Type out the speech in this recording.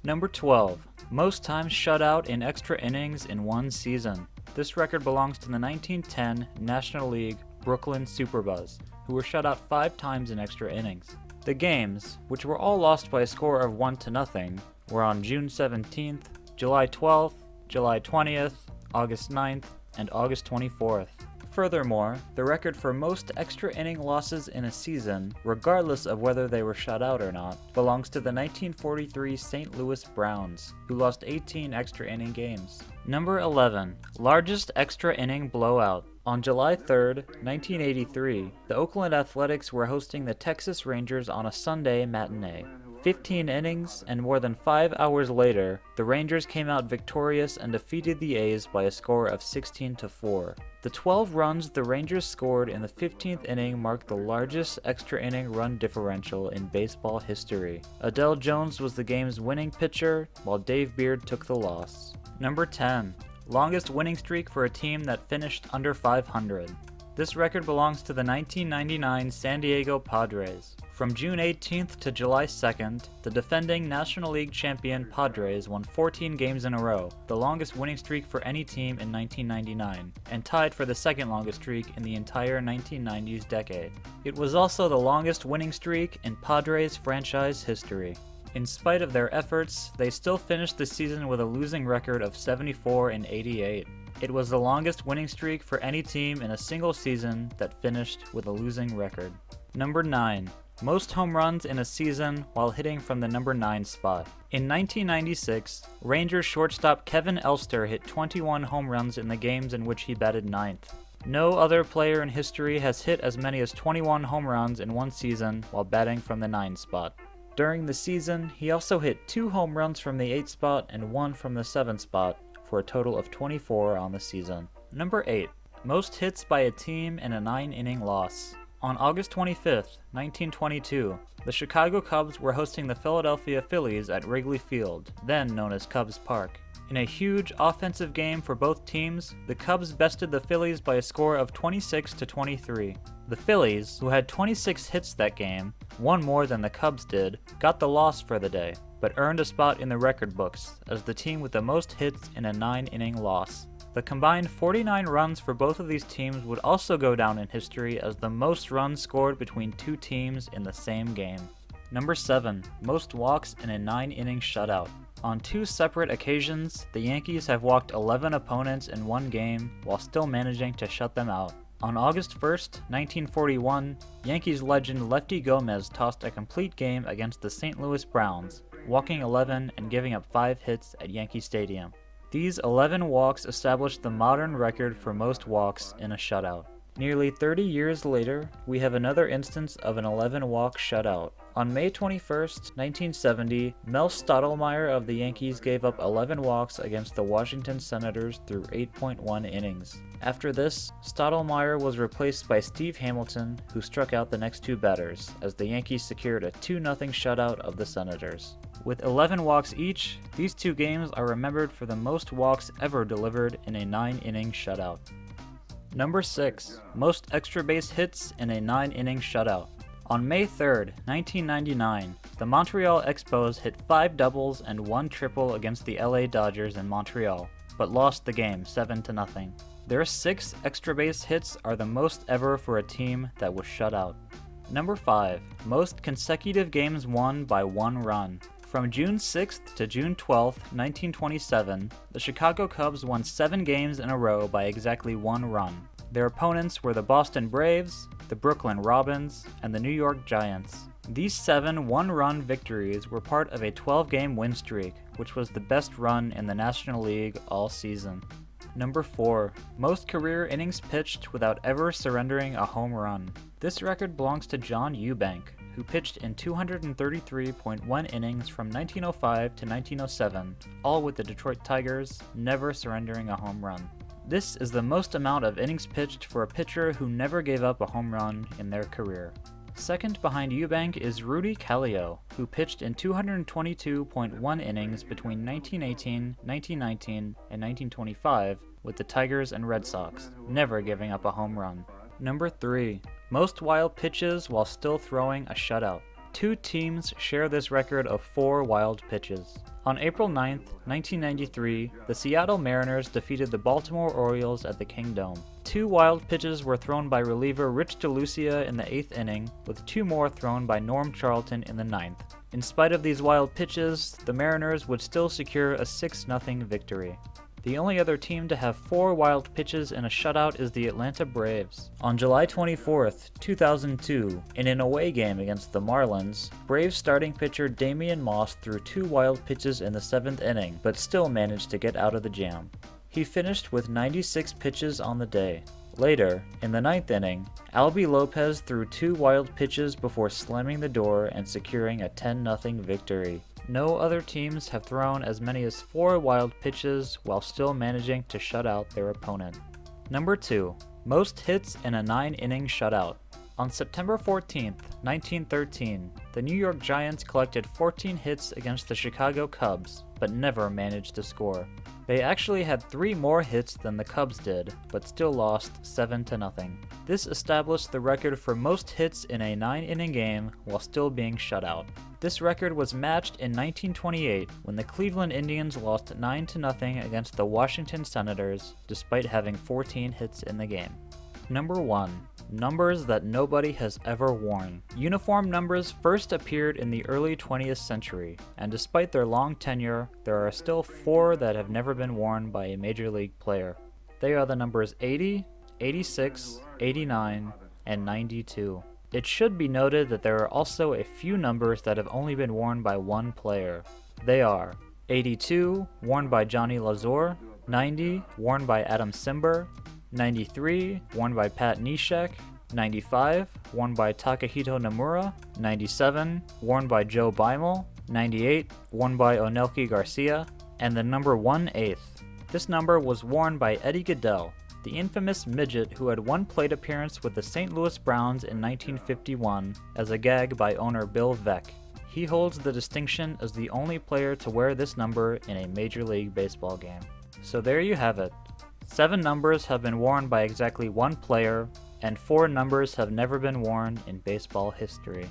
Number 12. Most times shut out in extra innings in one season. This record belongs to the 1910 National League Brooklyn Superbuzz, who were shut out 5 times in extra innings. The games, which were all lost by a score of 1-0, were on June 17th, July 12th, July 20th, August 9th, and August 24th. Furthermore, the record for most extra inning losses in a season, regardless of whether they were shut out or not, belongs to the 1943 St. Louis Browns, who lost 18 extra inning games. Number 11. Largest extra inning blowout. On July 3rd, 1983, the Oakland Athletics were hosting the Texas Rangers on a Sunday matinee. 15 innings and more than 5 hours later, the Rangers came out victorious and defeated the A's by a score of 16-4. The 12 runs the Rangers scored in the 15th inning marked the largest extra inning run differential in baseball history. Adele Jones was the game's winning pitcher, while Dave Beard took the loss. Number 10. Longest winning streak for a team that finished under 500. This record belongs to the 1999 San Diego Padres. From June 18th to July 2nd, the defending National League champion Padres won 14 games in a row, the longest winning streak for any team in 1999, and tied for the second longest streak in the entire 1990s decade. It was also the longest winning streak in Padres franchise history. In spite of their efforts, they still finished the season with a losing record of 74-88. It was the longest winning streak for any team in a single season that finished with a losing record. Number 9. Most home runs in a season while hitting from the number 9 spot. In 1996, Rangers shortstop Kevin Elster hit 21 home runs in the games in which he batted 9th. No other player in history has hit as many as 21 home runs in one season while batting from the 9 spot. During the season, he also hit 2 home runs from the 8 spot and 1 from the 7 spot, for a total of 24 on the season. Number 8. Most hits by a team in a 9-inning loss. On August 25th, 1922, the Chicago Cubs were hosting the Philadelphia Phillies at Wrigley Field, then known as Cubs Park. In a huge offensive game for both teams, the Cubs bested the Phillies by a score of 26-23. The Phillies, who had 26 hits that game, one more than the Cubs did, got the loss for the day, but earned a spot in the record books as the team with the most hits in a 9-inning loss. The combined 49 runs for both of these teams would also go down in history as the most runs scored between two teams in the same game. Number 7. Most walks in a 9-inning shutout. On 2 separate occasions, the Yankees have walked 11 opponents in one game while still managing to shut them out. On August 1st, 1941, Yankees legend Lefty Gomez tossed a complete game against the St. Louis Browns, walking 11 and giving up 5 hits at Yankee Stadium. These 11 walks established the modern record for most walks in a shutout. Nearly 30 years later, we have another instance of an 11-walk shutout. On May 21st, 1970, Mel Stottlemyre of the Yankees gave up 11 walks against the Washington Senators through 8.1 innings. After this, Stottlemyre was replaced by Steve Hamilton, who struck out the next 2 batters, as the Yankees secured a 2-0 shutout of the Senators. With 11 walks each, these 2 games are remembered for the most walks ever delivered in a 9-inning shutout. Number 6. Most extra base hits in a 9-inning shutout. On May 3rd, 1999, the Montreal Expos hit 5 doubles and 1 triple against the LA Dodgers in Montreal, but lost the game 7-0. Their 6 extra base hits are the most ever for a team that was shut out. Number 5. Most consecutive games won by 1 run. From June 6th to June 12th, 1927, the Chicago Cubs won 7 games in a row by exactly 1 run. Their opponents were the Boston Braves, the Brooklyn Robins, and the New York Giants. These 7 one-run victories were part of a 12-game win streak, which was the best run in the National League all season. Number 4. Most career innings pitched without ever surrendering a home run. This record belongs to John Eubank, who pitched in 233.1 innings from 1905 to 1907, all with the Detroit Tigers, never surrendering a home run. This is the most amount of innings pitched for a pitcher who never gave up a home run in their career. Second behind Eubank is Rudy Kallio, who pitched in 222.1 innings between 1918, 1919, and 1925 with the Tigers and Red Sox, never giving up a home run. Number 3. Most wild pitches while still throwing a shutout. Two teams share this record of 4 wild pitches. On April 9, 1993, the Seattle Mariners defeated the Baltimore Orioles at the Kingdome. 2 wild pitches were thrown by reliever Rich DeLucia in the 8th inning, with 2 more thrown by Norm Charlton in the 9th. In spite of these wild pitches, the Mariners would still secure a 6-0 victory. The only other team to have 4 wild pitches in a shutout is the Atlanta Braves. On July 24, 2002, in an away game against the Marlins, Braves starting pitcher Damian Moss threw 2 wild pitches in the 7th inning, but still managed to get out of the jam. He finished with 96 pitches on the day. Later, in the 9th inning, Albie Lopez threw 2 wild pitches before slamming the door and securing a 10-0 victory. No other teams have thrown as many as 4 wild pitches while still managing to shut out their opponent. Number 2. Most hits in a 9-inning shutout. On September 14, 1913, the New York Giants collected 14 hits against the Chicago Cubs, but never managed to score. They actually had 3 more hits than the Cubs did, but still lost 7-0. This established the record for most hits in a 9-inning game while still being shut out. This record was matched in 1928 when the Cleveland Indians lost 9-0 against the Washington Senators, despite having 14 hits in the game. Number 1. Numbers that nobody has ever worn. Uniform numbers first appeared in the early 20th century, and despite their long tenure, there are still 4 that have never been worn by a major league player. They are the numbers 80, 86, 89, and 92. It should be noted that there are also a few numbers that have only been worn by one player. They are 82, worn by Johnny Lazor, 90, worn by Adam Simber, 93, worn by Pat Neshek, 95, worn by Takahito Nomura, 97, worn by Joe Beimel, 98, worn by Onelki Garcia, and the number 1/8. This number was worn by Eddie Goodell, the infamous midget who had one plate appearance with the St. Louis Browns in 1951 as a gag by owner Bill Veeck. He holds the distinction as the only player to wear this number in a Major League Baseball game. So there you have it. 7 numbers have been worn by exactly one player, and 4 numbers have never been worn in baseball history.